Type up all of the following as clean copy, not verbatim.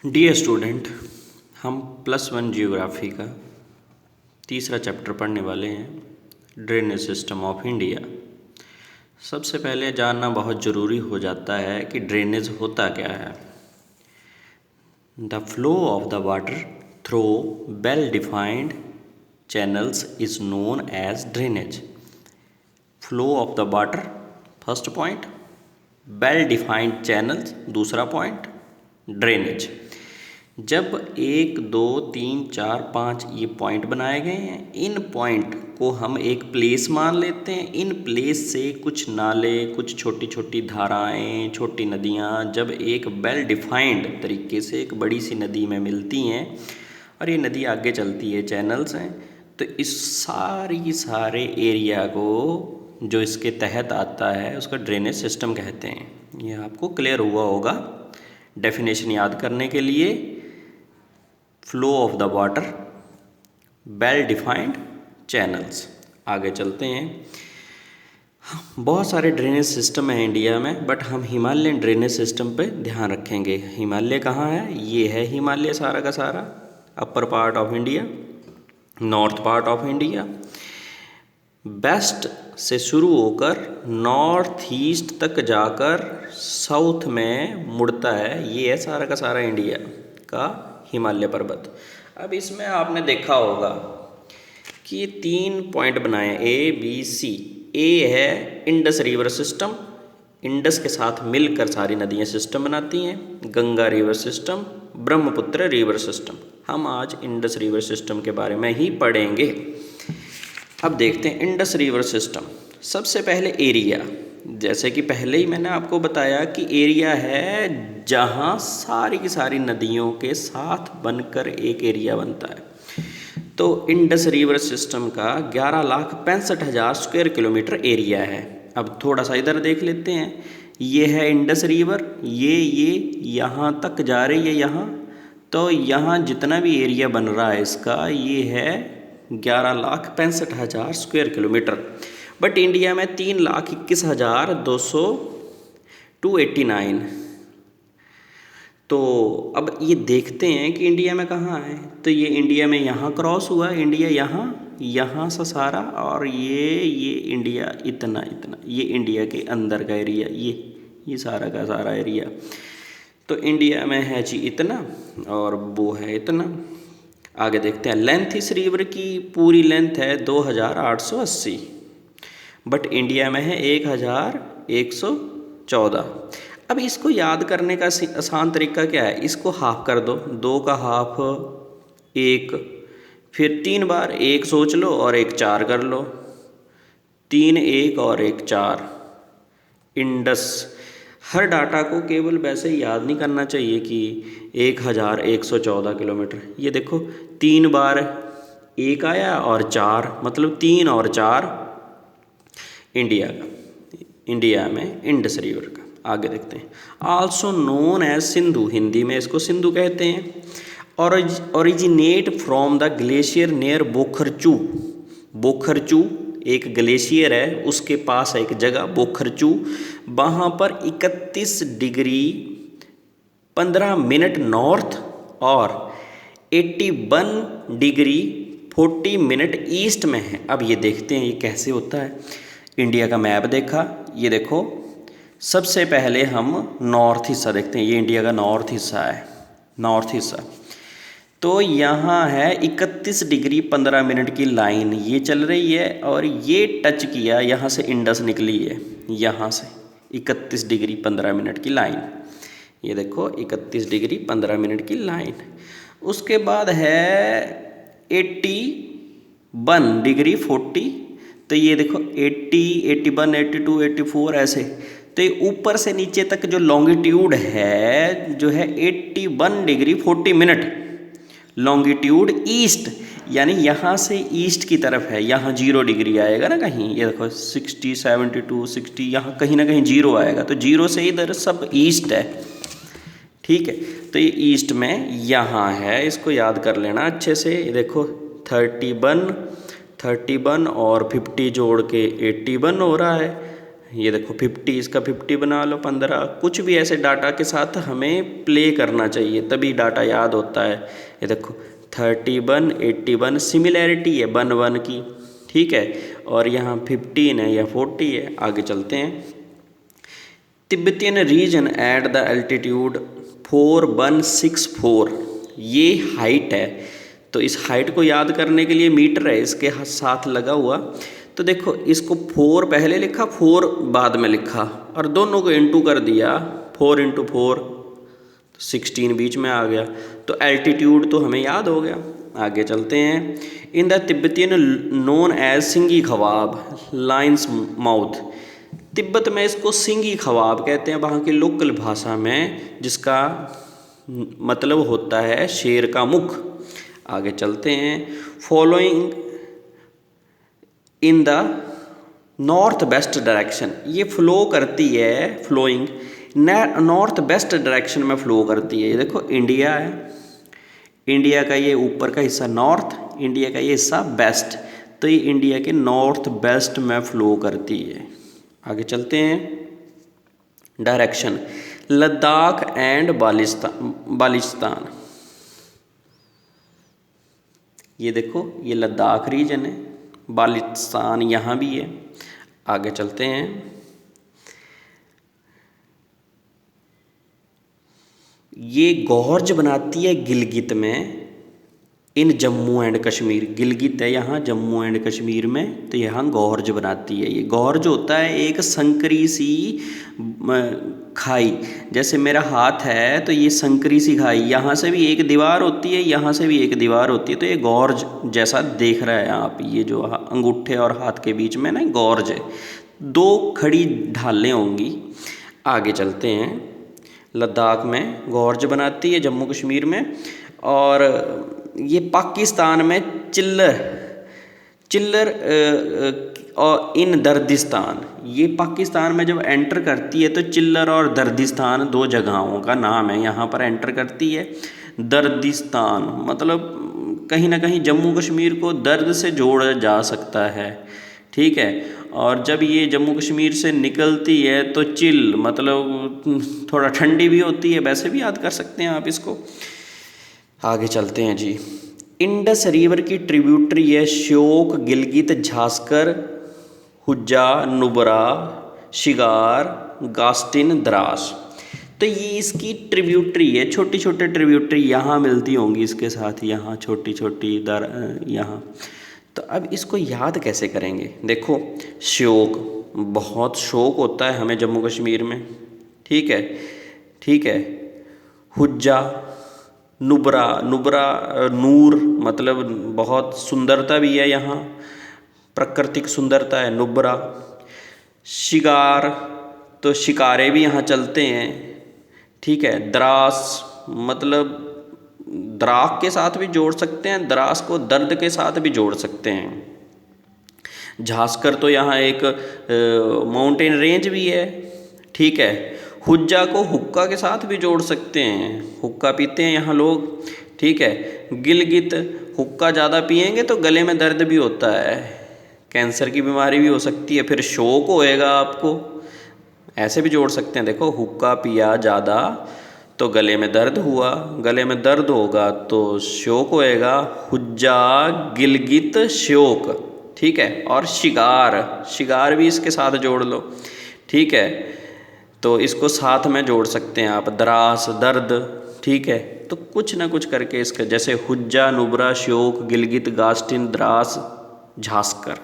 Dear student, हम +1 geography का तीसरा चैप्टर पढ़ने वाले हैं, ड्रेनेज सिस्टम ऑफ इंडिया। सबसे पहले जानना बहुत ज़रूरी हो जाता है कि ड्रेनेज होता क्या है। The flow of the water through well defined channels is known as drainage. Flow of the water first point, well defined channels दूसरा पॉइंट, ड्रेनेज। जब 1, 2, 3, 4, 5 ये पॉइंट बनाए गए हैं, इन पॉइंट को हम एक प्लेस मान लेते हैं। इन प्लेस से कुछ नाले, कुछ छोटी छोटी धाराएं, छोटी नदियाँ जब एक वेल डिफाइंड तरीके से एक बड़ी सी नदी में मिलती हैं और ये नदी आगे चलती है, चैनल्स हैं, तो इस सारे एरिया को जो इसके तहत आता है उसका ड्रेनेज सिस्टम कहते हैं। ये आपको क्लियर हुआ होगा। डेफिनेशन याद करने के लिए, flow of the water, well defined channels. आगे चलते हैं। बहुत सारे ड्रेनेज सिस्टम हैं इंडिया में, बट हम हिमालयन ड्रेनेज सिस्टम पे ध्यान रखेंगे। हिमालय कहाँ है? ये है हिमालय सारा का सारा, upper part of India, north part of India. West से शुरू होकर नॉर्थ ईस्ट तक जाकर साउथ में मुड़ता है। ये है सारा का सारा इंडिया का हिमालय पर्वत। अब इसमें आपने देखा होगा कि 3 पॉइंट बनाए, ए बी सी। ए है इंडस रिवर सिस्टम, इंडस के साथ मिलकर सारी नदियाँ सिस्टम बनाती हैं। Ganga river system, Brahmaputra river system. हम आज इंडस रिवर सिस्टम के बारे में ही पढ़ेंगे। अब देखते हैं इंडस रिवर सिस्टम। सबसे पहले एरिया, जैसे कि पहले ही मैंने आपको बताया कि एरिया है जहाँ सारी की सारी नदियों के साथ बनकर एक एरिया बनता है। तो इंडस रिवर सिस्टम का 11,65,000 स्क्वायर किलोमीटर एरिया है। अब थोड़ा सा इधर देख लेते हैं। ये है इंडस रिवर, ये यहाँ तक जा रही है यहाँ। तो यहाँ जितना भी एरिया बन रहा है इसका, ये है 11,65,000 स्क्वायर किलोमीटर। बट इंडिया में 3,21,289। तो अब ये देखते हैं कि इंडिया में कहाँ है। तो ये इंडिया में यहाँ क्रॉस हुआ, इंडिया यहाँ से सारा, और ये इंडिया इतना, ये इंडिया के अंदर का एरिया, ये सारा का सारा एरिया। तो इंडिया में है जी इतना, और वो है इतना। आगे देखते हैं। लेंथ इस रिवर की पूरी लेंथ है 2,880, बट इंडिया में है 1,114। अब इसको याद करने का आसान तरीका क्या है? इसको हाफ कर दो, 2 का हाफ 1, फिर 3 बार 1 सोच लो और 1 4 कर लो, 3 1 और 1 4। इंडस। हर डाटा को केवल वैसे ही याद नहीं करना चाहिए कि 1,114 किलोमीटर। ये देखो 3 बार 1 आया और 4, मतलब 3 और 4 इंडिया में इंडस रिवर का। आगे देखते हैं। Also known as Sindhu, Hindi में इसको सिंधु कहते हैं। Originate from the glacier near Bokharchu. Bokharchu एक ग्लेशियर है, उसके पास है एक जगह बोखरचू। वहाँ पर 31 डिग्री 15 मिनट नॉर्थ और 81 डिग्री 40 मिनट ईस्ट में है। अब ये देखते हैं ये कैसे होता है। इंडिया का मैप देखा, ये देखो सबसे पहले हम नॉर्थ हिस्सा देखते हैं। ये इंडिया का नॉर्थ हिस्सा है, नॉर्थ हिस्सा। तो यहाँ है 31 डिग्री 15 मिनट की लाइन, ये चल रही है, और ये टच किया, यहाँ से इंडस निकली है, यहाँ से 31 डिग्री 15 मिनट की लाइन। ये देखो 31 डिग्री 15 मिनट की लाइन। उसके बाद है 81 डिग्री 40। तो ये देखो 80, 81, 82, 84 ऐसे। तो ये ऊपर से नीचे तक जो लॉन्गिट्यूड है, जो है 81 डिग्री 40 मिनट लॉन्गिट्यूड ईस्ट, यानी यहाँ से ईस्ट की तरफ है। यहाँ 0 डिग्री आएगा ना कहीं, ये देखो 60, 72, 60, यहाँ कहीं ना कहीं 0 आएगा। तो 0 से इधर सब ईस्ट है, ठीक है। तो ये ईस्ट में यहाँ है, इसको याद कर लेना अच्छे से। देखो 31 और 50 जोड़ के 81 हो रहा है, ये देखो 50, इसका 50 बना लो, 15, कुछ भी ऐसे डाटा के साथ हमें प्ले करना चाहिए तभी डाटा याद होता है। ये देखो 31, 81 सिमिलैरिटी है 1 1 की, ठीक है। और यहाँ 15 है या 40 है। आगे चलते हैं। Tibetan region at the altitude 4164, ये हाइट है। तो इस हाइट को याद करने के लिए मीटर है इसके साथ लगा हुआ। तो देखो इसको 4 पहले लिखा, 4 बाद में लिखा और दोनों को इंटू कर दिया, 4 × 4 16 बीच में आ गया। तो एल्टीट्यूड तो हमें याद हो गया। आगे चलते हैं। In the Tibetan known as Singi Khabab lion's mouth, Tibet में इसको सिंगी खवाब कहते हैं वहाँ की लोकल भाषा में, जिसका मतलब होता है शेर का मुख। आगे चलते हैं। Following in the north west direction, ये फ्लो करती है, फ्लोइंग नॉर्थ वेस्ट डायरेक्शन में फ्लो करती है। ये देखो इंडिया है, इंडिया का ये ऊपर का हिस्सा नॉर्थ, इंडिया का ये हिस्सा वेस्ट, तो ये इंडिया के नॉर्थ वेस्ट में फ्लो करती है। आगे चलते हैं। डायरेक्शन लद्दाख एंड बालिस्तान, ये देखो ये लद्दाख रीजन है, बालिस्तान यहाँ भी है। आगे चलते हैं। ये गॉर्ज बनाती है गिलगित में, इन जम्मू एंड कश्मीर, गिलगित है यहाँ जम्मू एंड कश्मीर में, तो यहाँ गॉर्ज बनाती है। ये गॉर्ज होता है एक संकरी सी खाई, जैसे मेरा हाथ है तो ये संकरी सी खाई, यहाँ से भी एक दीवार होती है, यहाँ से भी एक दीवार होती है, तो ये गॉर्ज जैसा देख रहा है आप, ये जो अंगूठे और हाथ के बीच में ना गॉर्ज है, 2 खड़ी ढालें होंगी। आगे चलते हैं। लद्दाख में गॉर्ज बनाती है, जम्मू कश्मीर में, और ये पाकिस्तान में चिल्लर और इन दर्दिस्तान, ये पाकिस्तान में जब एंटर करती है तो चिल्लर और दर्दिस्तान 2 जगहों का नाम है, यहाँ पर एंटर करती है। दर्दिस्तान मतलब कहीं ना कहीं जम्मू कश्मीर को दर्द से जोड़ा जा सकता है, ठीक है। और जब ये जम्मू कश्मीर से निकलती है तो चिल मतलब थोड़ा ठंडी भी होती है, वैसे भी याद कर सकते हैं आप इसको। आगे चलते हैं जी। इंडस रिवर की ट्रिब्यूटरी है श्योक, गिलगित, झांसकर, हुज्जा, नुब्रा, शिगार, गास्टिन, द्रास। तो ये इसकी ट्रिब्यूटरी है, छोटी छोटी ट्रिब्यूटरी यहाँ मिलती होंगी इसके साथ, यहाँ छोटी छोटी यहाँ। तो अब इसको याद कैसे करेंगे? देखो श्योक, बहुत शौक होता है हमें जम्मू कश्मीर में, ठीक है, ठीक है। हुज्जा, नुब्रा, नूर मतलब बहुत सुंदरता भी है यहाँ, प्राकृतिक सुंदरता है नुब्रा। शिगार तो शिकारे भी यहाँ चलते हैं, ठीक है। द्रास मतलब द्राक के साथ भी जोड़ सकते हैं, द्रास को दर्द के साथ भी जोड़ सकते हैं। झांसकर तो यहाँ एक माउंटेन रेंज भी है, ठीक है। हुज्जा को हुक्का के साथ भी जोड़ सकते हैं, हुक्का पीते हैं यहाँ लोग, ठीक है। गिलगित, हुक्का ज़्यादा पिएंगे तो गले में दर्द भी होता है, कैंसर की बीमारी भी हो सकती है, फिर शौक होएगा आपको, ऐसे भी जोड़ सकते हैं। देखो हुक्का पिया ज़्यादा तो गले में दर्द हुआ, गले में दर्द होगा तो शौक होएगा। हुज्जा, गिलगित, शौक, ठीक है। और शिगार भी इसके साथ जोड़ लो, ठीक है। तो इसको साथ में जोड़ सकते हैं आप, द्रास दर्द, ठीक है। तो कुछ ना कुछ करके इसका, जैसे हुज्जा, नुब्रा, शौक, गिलगित, गास्टिन, द्रास, झांसकर,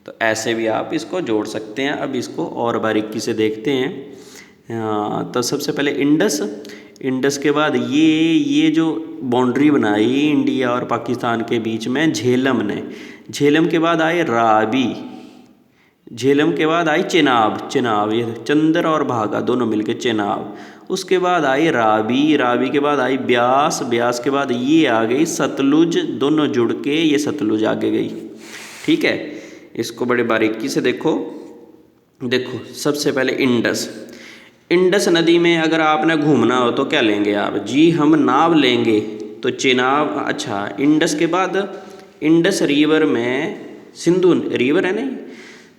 तो ऐसे भी आप इसको जोड़ सकते हैं। अब इसको और बारीकी से देखते हैं। तो सबसे पहले इंडस के बाद ये जो बाउंड्री बनाई इंडिया और पाकिस्तान के बीच में झेलम ने, झेलम के बाद आए रावी, झेलम के बाद आई चेनाब, ये चंदर और भागा दोनों मिलके चेनाब। उसके बाद आई रावी के बाद आई ब्यास के बाद ये आ गई सतलुज, दोनों जुड़ के ये सतलुज आगे गई, ठीक है। इसको बड़े बारीकी से देखो सबसे पहले इंडस नदी में अगर आपने घूमना हो तो क्या लेंगे आप जी? हम नाव लेंगे, तो चेनाब, अच्छा। इंडस के बाद इंडस रिवर में सिंधु रिवर है नहीं,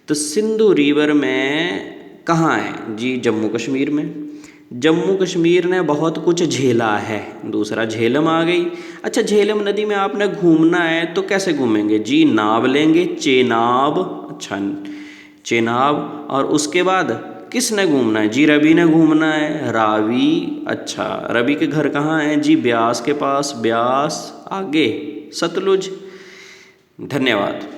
तो सिंधु रिवर में कहाँ है जी? जम्मू कश्मीर में। जम्मू कश्मीर ने बहुत कुछ झेला है। दूसरा झेलम आ गई। अच्छा, झेलम नदी में आपने घूमना है तो कैसे घूमेंगे जी? नाव लेंगे, चेनाब। अच्छा, चेनाब। और उसके बाद किसने घूमना है जी? रवि ने घूमना है, रावी। अच्छा, रवि के घर कहाँ हैं जी? ब्यास के पास। ब्यास, आगे सतलुज। धन्यवाद।